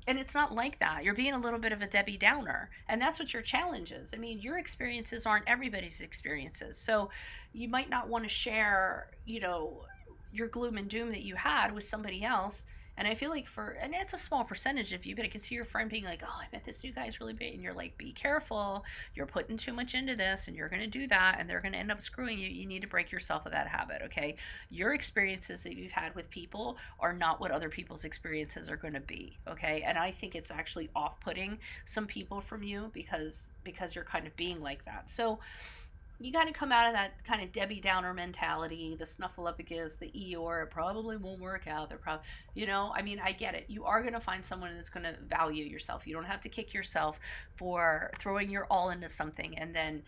And it's not like that. You're being a little bit of a Debbie Downer. And that's what your challenge is. I mean, your experiences aren't everybody's experiences. So you might not want to share, you know, your gloom and doom that you had with somebody else. And I feel like and it's a small percentage of you, but I can see your friend being like, oh, I met this new guy's really big. And you're like, be careful. You're putting too much into this and you're going to do that. And they're going to end up screwing you. You need to break yourself of that habit, okay? Your experiences that you've had with people are not what other people's experiences are going to be, okay? And I think it's actually off-putting some people from you because you're kind of being like that. So you got to come out of that kind of Debbie Downer mentality, the snuffleupagus, the Eeyore. It probably won't work out. They're probably, you know, I mean, I get it. You are going to find someone that's going to value yourself. You don't have to kick yourself for throwing your all into something and then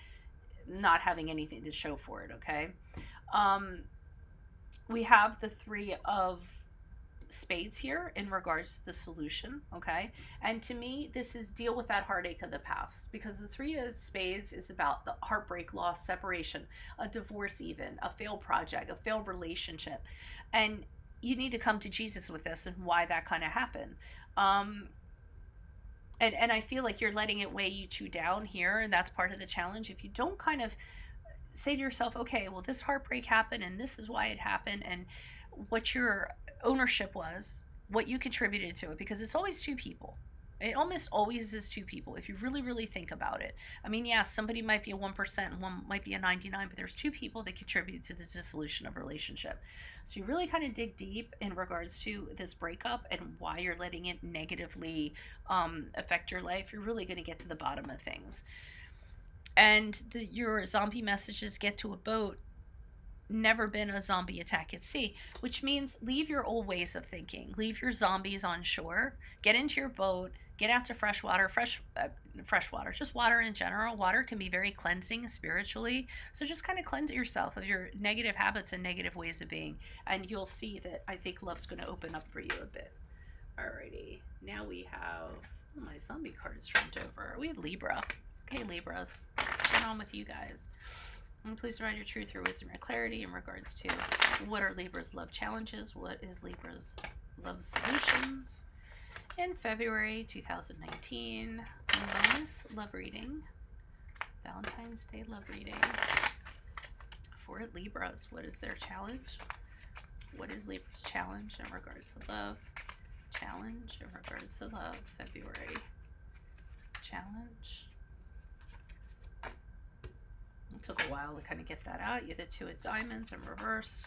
not having anything to show for it, okay? We have the Three of Spades here in regards to the solution, okay? And to me, this is deal with that heartache of the past, because the Three of Spades is about the heartbreak, loss, separation, a divorce, even a failed project, a failed relationship. And you need to come to Jesus with this and why that kind of happened. And I feel like you're letting it weigh you two down here, and that's part of the challenge. If you don't kind of say to yourself, okay, well, this heartbreak happened and this is why it happened, and what your ownership was, what you contributed to it, because it's always two people. It almost always is two people if you really, really think about it. I mean, yeah, somebody might be a 1% and one might be a 99, but there's two people that contribute to the dissolution of a relationship. So you really kind of dig deep in regards to this breakup and why you're letting it negatively affect your life. You're really going to get to the bottom of things. And your zombie messages: get to a boat. Never been a zombie attack at sea, which means leave your old ways of thinking. Leave your zombies on shore. Get into your boat. Get out to fresh water. Fresh water, just water in general. Water can be very cleansing spiritually. So just kind of cleanse yourself of your negative habits and negative ways of being, and you'll see that I think love's going to open up for you a bit. Alrighty, now we have my zombie cards turned over. We have Libra. Okay, Libras, what's going on with you guys? And please provide your truth, your wisdom, your clarity in regards to what are Libra's love challenges, what is Libra's love solutions in February 2019. Nice love reading, Valentine's Day love reading for Libras. What is their challenge? What is Libra's challenge in regards to love? Challenge in regards to love, February. Challenge. It took a while to kind of get that out. You have the Two of Diamonds in reverse.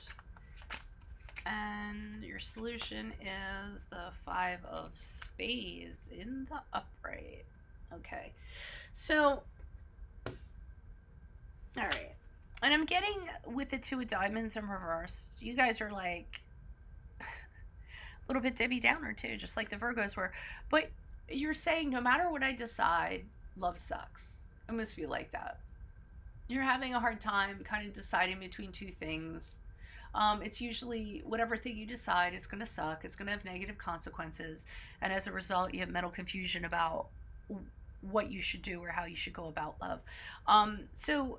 And your solution is the Five of Spades in the upright. Okay. So, all right. And I'm getting with the Two of Diamonds in reverse, you guys are like a little bit Debbie Downer too, just like the Virgos were. But you're saying no matter what I decide, love sucks. I must feel like that. You're having a hard time kind of deciding between two things. It's usually whatever thing you decide, it's going to suck. It's going to have negative consequences. And as a result, you have mental confusion about what you should do or how you should go about love. So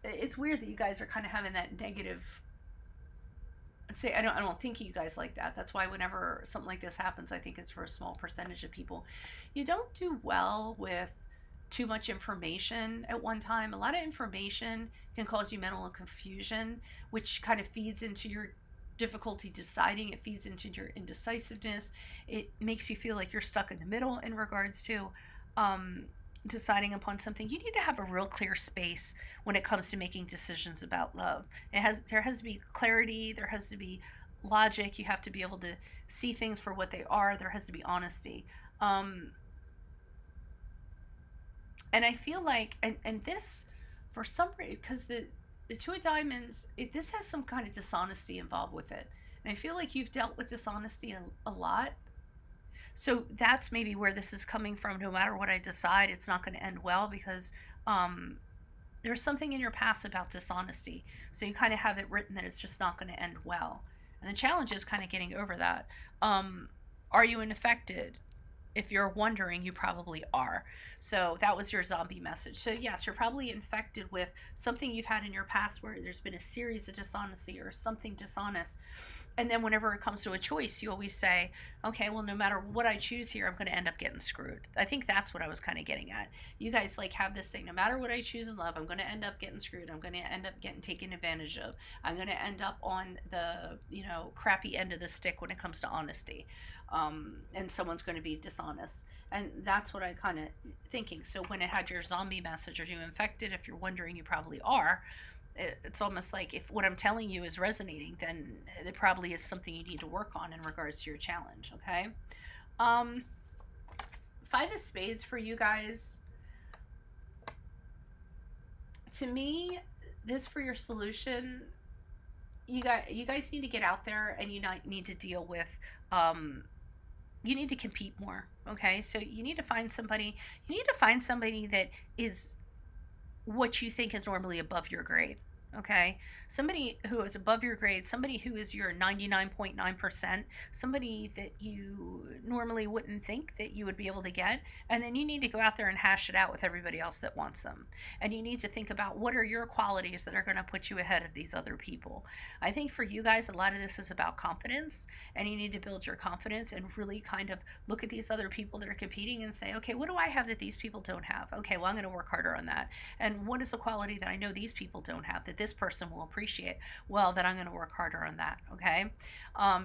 it's weird that you guys are kind of having that negative. Say, I don't think you guys like that. That's why whenever something like this happens, I think it's for a small percentage of people. You don't do well with too much information at one time. A lot of information can cause you mental confusion, which kind of feeds into your difficulty deciding. It feeds into your indecisiveness. It makes you feel like you're stuck in the middle in regards to deciding upon something. You need to have a real clear space when it comes to making decisions about love. There has to be clarity. There has to be logic. You have to be able to see things for what they are. There has to be honesty. And I feel like, and this, for some reason, because the Two of Diamonds, this has some kind of dishonesty involved with it. And I feel like you've dealt with dishonesty a lot. So that's maybe where this is coming from. No matter what I decide, it's not going to end well, because there's something in your past about dishonesty. So you kind of have it written that it's just not going to end well. And the challenge is kind of getting over that. Are you infected? If you're wondering, you probably are. So that was your zombie message. So yes, you're probably infected with something you've had in your past where there's been a series of dishonesty or something dishonest. And then whenever it comes to a choice, you always say, okay, well, no matter what I choose here, I'm going to end up getting screwed. I think that's what I was kind of getting at. You guys like have this thing, no matter what I choose in love, I'm going to end up getting screwed. I'm going to end up getting taken advantage of. I'm going to end up on the, you know, crappy end of the stick when it comes to honesty. And someone's going to be dishonest. And that's what I kind of thinking. So when it had your zombie message, are you infected? If you're wondering, you probably are. It's almost like if what I'm telling you is resonating, then it probably is something you need to work on in regards to your challenge, okay? Five of Spades for you guys. To me, this for your solution, you guys need to get out there, and you need to deal with, you need to compete more, okay? So you need to find somebody, that is what you think is normally above your grade, okay? Somebody who is above your grade, somebody who is your 99.9%, somebody that you normally wouldn't think that you would be able to get, and then you need to go out there and hash it out with everybody else that wants them. And you need to think about what are your qualities that are going to put you ahead of these other people. I think for you guys, a lot of this is about confidence, and you need to build your confidence and really kind of look at these other people that are competing and say, okay, what do I have that these people don't have? Okay, well, I'm going to work harder on that. And what is the quality that I know these people don't have that this person will appreciate? Well, then I'm going to work harder on that, okay?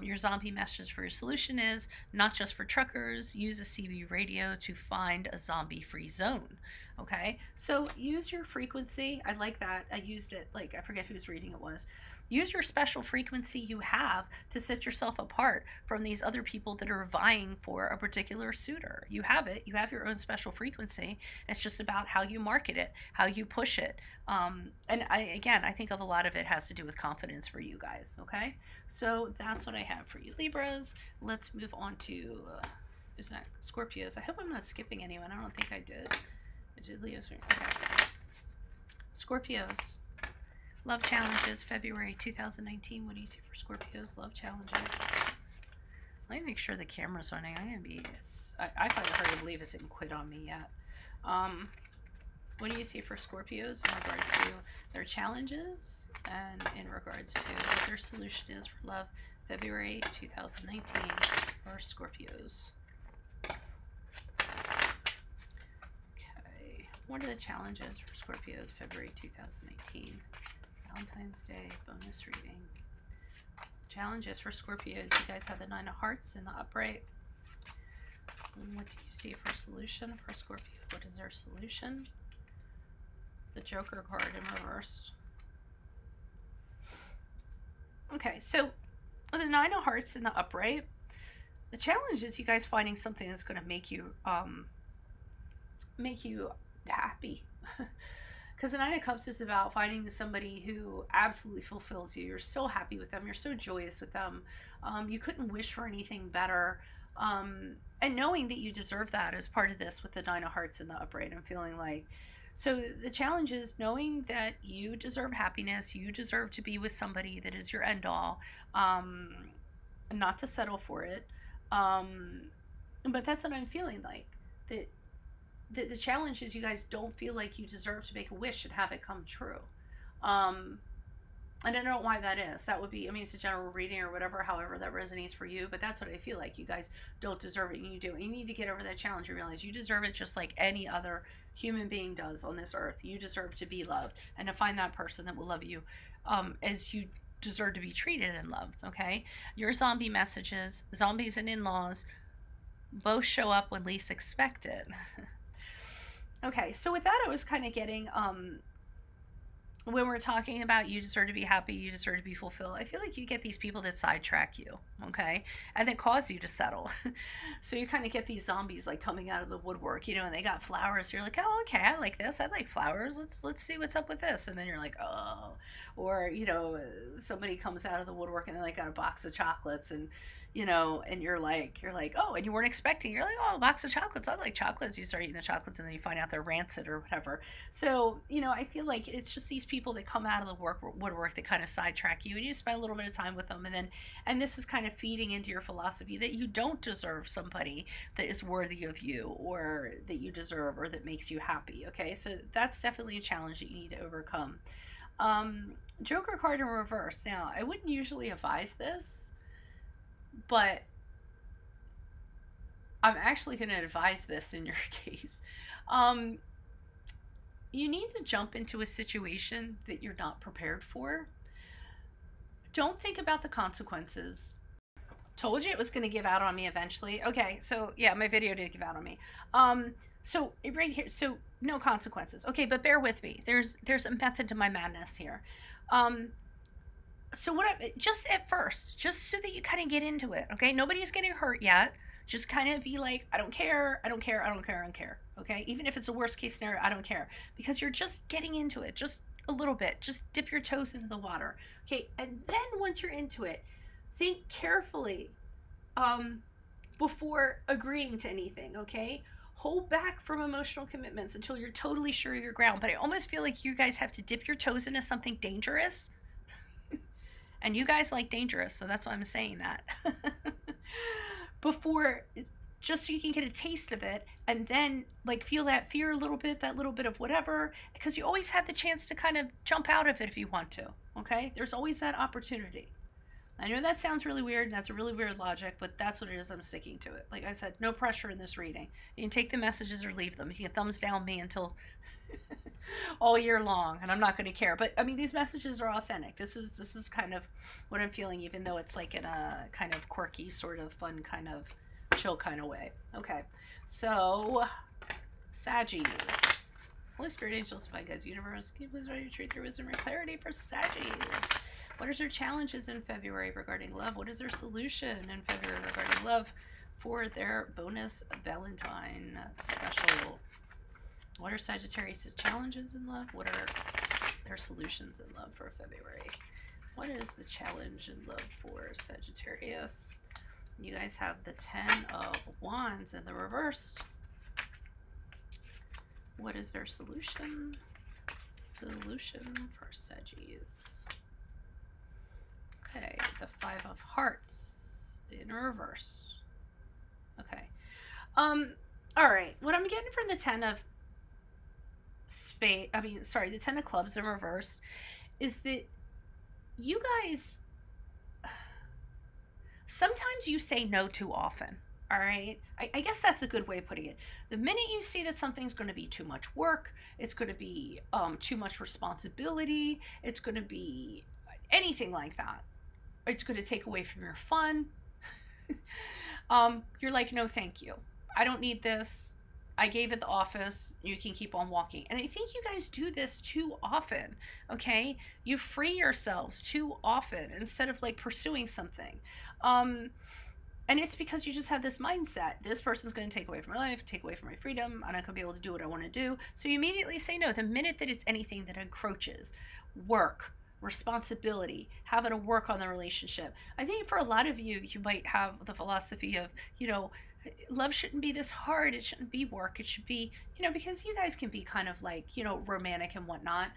Your zombie message for your solution is not just for truckers. Use a CB radio to find a zombie-free zone, okay? So use your frequency. I like that. I used it, like, I forget whose reading it was. Use your special frequency you have to set yourself apart from these other people that are vying for a particular suitor. You have it. You have your own special frequency. It's just about how you market it, how you push it. And I think of a lot of it has to do with confidence for you guys, okay? So that's what I have for you, Libras. Let's move on to, is that Scorpios? I hope I'm not skipping anyone. I don't think I did. I did Leos. Okay. Scorpios. Love challenges, February 2019. What do you see for Scorpios? Love challenges. Let me make sure the camera's running. I'm gonna be. I find it hard to believe it didn't quit on me yet. What do you see for Scorpios in regards to their challenges and in regards to what their solution is for love, February 2019 for Scorpios? Okay. What are the challenges for Scorpios, February 2019? Valentine's Day bonus reading. Challenges for Scorpios. You guys have the Nine of Hearts in the upright. And what do you see for solution for Scorpio? What is their solution? The Joker card in reversed. Okay, so with the Nine of Hearts in the upright, the challenge is you guys finding something that's going to make you happy. Because the Nine of Cups is about finding somebody who absolutely fulfills you. You're so happy with them. You're so joyous with them. You couldn't wish for anything better. And knowing that you deserve that as part of this with the Nine of Hearts in the upright. I'm feeling like, so the challenge is knowing that you deserve happiness. You deserve to be with somebody that is your end all. Not to settle for it. But that's what I'm feeling like. That the challenge is you guys don't feel like you deserve to make a wish and have it come true. And I don't know why that is. That would be, I mean, it's a general reading or whatever, however that resonates for you, but that's what I feel like. You guys don't deserve it, and you do. You need to get over that challenge and realize you deserve it just like any other human being does on this earth. You deserve to be loved and to find that person that will love you as you deserve to be treated and loved, okay? Your zombie messages, zombies and in-laws, both show up when least expected. Okay, so with that, I was kind of getting, when we're talking about you deserve to be happy, you deserve to be fulfilled, I feel like you get these people that sidetrack you, okay, and that cause you to settle. So you kind of get these zombies like coming out of the woodwork, you know, and they got flowers. You're like, oh, okay, I like this. I like flowers. Let's see what's up with this. And then you're like, oh, or you know, somebody comes out of the woodwork and they like got a box of chocolates, and you know, and you're like, oh, and you weren't expecting, you're like, oh, a box of chocolates, I like chocolates. You start eating the chocolates and then you find out they're rancid or whatever. So, you know, I feel like it's just these people that come out of the woodwork that kind of sidetrack you, and you spend a little bit of time with them, and this is kind of feeding into your philosophy that you don't deserve somebody that is worthy of you, or that you deserve, or that makes you happy. Okay, so that's definitely a challenge that you need to overcome. Joker card in reverse. Now, I wouldn't usually advise this, but I'm actually going to advise this in your case. You need to jump into a situation that you're not prepared for. Don't think about the consequences. Told you it was going to give out on me eventually. Okay, so yeah, my video did give out on me. So right here, so no consequences. Okay, but bear with me. There's a method to my madness here. So just at first, just so that you kind of get into it, okay? Nobody's getting hurt yet. Just kind of be like, I don't care, I don't care, I don't care, I don't care, okay? Even if it's a worst case scenario, I don't care. Because you're just getting into it, just a little bit. Just dip your toes into the water, okay? And then once you're into it, think carefully before agreeing to anything, okay? Hold back from emotional commitments until you're totally sure of your ground. But I almost feel like you guys have to dip your toes into something dangerous. And you guys like dangerous, so that's why I'm saying that. Before, just so you can get a taste of it, and then like feel that fear a little bit, that little bit of whatever, because you always have the chance to kind of jump out of it if you want to, okay? There's always that opportunity. I know that sounds really weird, and that's a really weird logic, but that's what it is. I'm sticking to it. Like I said, no pressure in this reading. You can take the messages or leave them. You can thumbs down me until all year long, and I'm not going to care. But I mean, these messages are authentic. This is kind of what I'm feeling, even though it's like in a kind of quirky, sort of fun, kind of chill kind of way. Okay, so Saggies. Holy Spirit, angels, divine guides, universe, give us ready to treat their wisdom and clarity for Saggies. What is their challenges in February regarding love? What is their solution in February regarding love for their bonus Valentine special? What are Sagittarius' challenges in love? What are their solutions in love for February? What is the challenge in love for Sagittarius? You guys have the 10 of Wands in the reverse. What is their solution? Solution for Saggies. Okay, the 5 of Hearts in reverse. Okay. All right. What I'm getting from the 10 of the 10 of Clubs in reverse is that you guys, sometimes you say no too often. All right. I guess that's a good way of putting it. The minute you see that something's going to be too much work, it's going to be too much responsibility, it's going to be anything like that, it's going to take away from your fun, you're like, no thank you, I don't need this, I gave it the office, you can keep on walking. And I think you guys do this too often, okay? You free yourselves too often instead of like pursuing something. And it's because you just have this mindset, this person's going to take away from my life, take away from my freedom, I'm not going to be able to do what I want to do. So you immediately say no the minute that it's anything that encroaches work, responsibility, having to work on the relationship. I think for a lot of you, you might have the philosophy of, you know, love shouldn't be this hard, it shouldn't be work, it should be, you know, because you guys can be kind of like, you know, romantic and whatnot.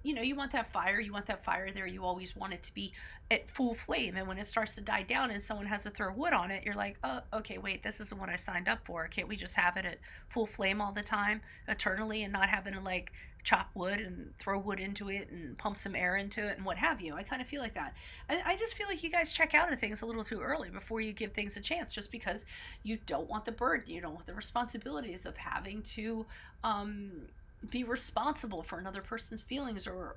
You know, you want that fire there, you always want it to be at full flame, and when it starts to die down and someone has to throw wood on it, you're like, oh, okay, wait, this isn't what I signed up for. Can't we just have it at full flame all the time, eternally, and not having to like chop wood and throw wood into it and pump some air into it and what have you? I kind of feel like that. I just feel like you guys check out of things a little too early before you give things a chance, just because you don't want the burden, you don't want the responsibilities of having to be responsible for another person's feelings or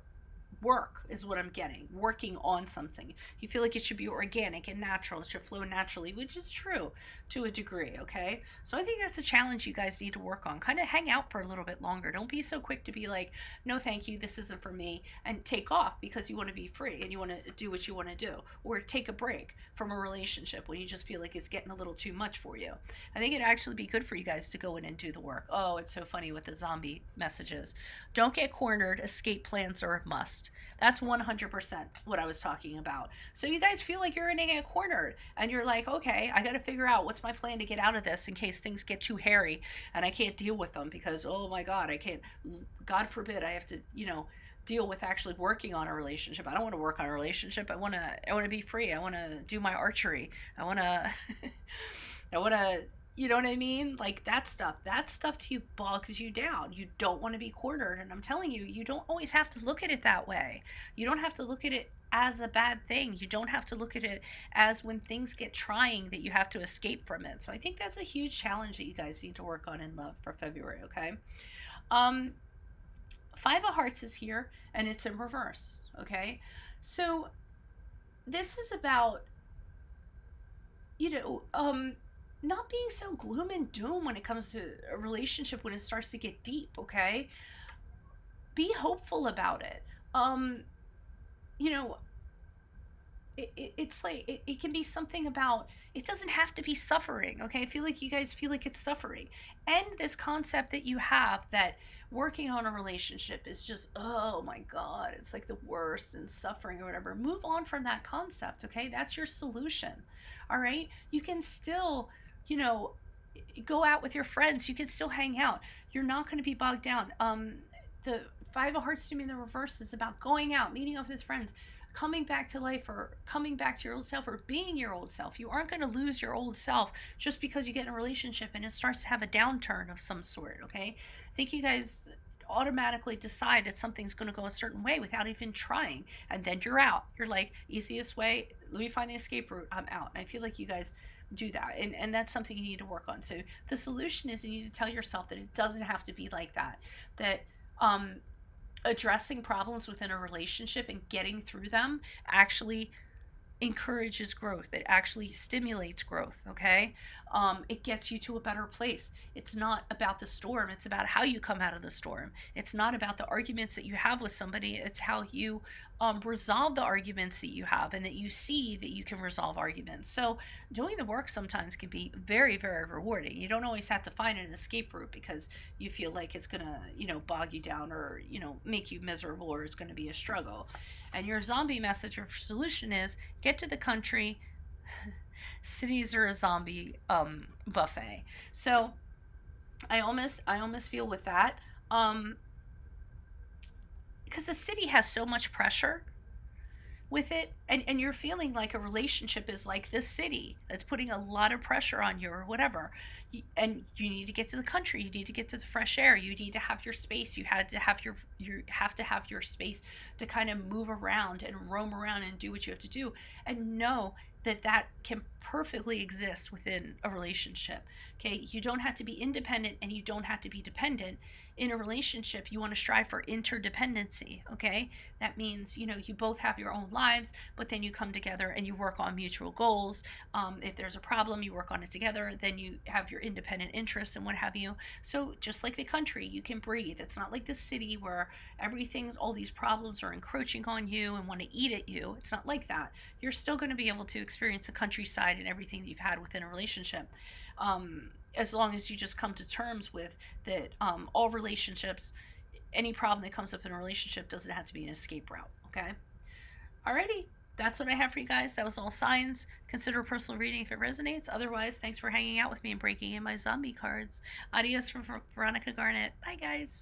work, is what I'm getting. Working on something. You feel like it should be organic and natural. It should flow naturally, which is true to a degree, okay? So I think that's a challenge you guys need to work on. Kind of hang out for a little bit longer. Don't be so quick to be like, no thank you, this isn't for me, and take off because you want to be free and you want to do what you want to do. Or take a break from a relationship when you just feel like it's getting a little too much for you. I think it'd actually be good for you guys to go in and do the work. Oh, it's so funny with the zombie messages. Don't get cornered. Escape plans are a must. rest. That's 100% what I was talking about. So you guys feel like you're going to get cornered and you're like, okay, I got to figure out what's my plan to get out of this in case things get too hairy and I can't deal with them because, oh my God, I can't, God forbid, I have to, deal with actually working on a relationship. I don't want to work on a relationship. I want to be free. I want to do my archery. I want to, you know what I mean? Like that stuff to you bogs you down. You don't want to be cornered. And I'm telling you, you don't always have to look at it that way. You don't have to look at it as a bad thing. You don't have to look at it as when things get trying that you have to escape from it. So I think that's a huge challenge that you guys need to work on in love for February, okay? Five of Hearts is here and it's in reverse, okay? So this is about, not being so gloom and doom when it comes to a relationship when it starts to get deep, okay? Be hopeful about it. It's like, it can be something about, it doesn't have to be suffering, okay? I feel like you guys feel like it's suffering. And this concept that you have that working on a relationship is just, oh my God, it's like the worst and suffering or whatever. Move on from that concept, okay? That's your solution, all right? You can still, go out with your friends. You can still hang out. You're not going to be bogged down. The Five of Hearts to me in the reverse is about going out, meeting up with his friends, coming back to life or coming back to your old self or being your old self. You aren't going to lose your old self just because you get in a relationship and it starts to have a downturn of some sort, okay? I think you guys automatically decide that something's going to go a certain way without even trying, and then you're out. You're like, easiest way, let me find the escape route, I'm out. And I feel like you guys do that, and that's something you need to work on. So the solution is you need to tell yourself that it doesn't have to be like that, that addressing problems within a relationship and getting through them actually encourages growth. It actually stimulates growth, okay? It gets you to a better place. It's not about the storm. It's about how you come out of the storm. It's not about the arguments that you have with somebody. It's how you resolve the arguments that you have and that you see that you can resolve arguments. So doing the work sometimes can be very, very rewarding. You don't always have to find an escape route because you feel like it's going to, bog you down or, make you miserable or is going to be a struggle. And your zombie message or solution is get to the country. Cities are a zombie buffet. So I almost feel with that because the city has so much pressure with it, and you're feeling like a relationship is like this city that's putting a lot of pressure on you or whatever, and you need to get to the country, you need to get to the fresh air, you need to have your space, you have to have your space to kind of move around and roam around and do what you have to do, and know that can perfectly exist within a relationship, okay? You don't have to be independent and you don't have to be dependent. In a relationship, you want to strive for interdependency, okay? That means, you both have your own lives, but then you come together and you work on mutual goals. If there's a problem, you work on it together, then you have your independent interests and what have you. So just like the country, you can breathe. It's not like the city where all these problems are encroaching on you and want to eat at you. It's not like that. You're still going to be able to experience the countryside and everything that you've had within a relationship. As long as you just come to terms with that, all relationships, any problem that comes up in a relationship doesn't have to be an escape route, okay? Alrighty, that's what I have for you guys. That was all signs. Consider a personal reading if it resonates. Otherwise, thanks for hanging out with me and breaking in my zombie cards. Adios from Veronica Garnett. Bye, guys.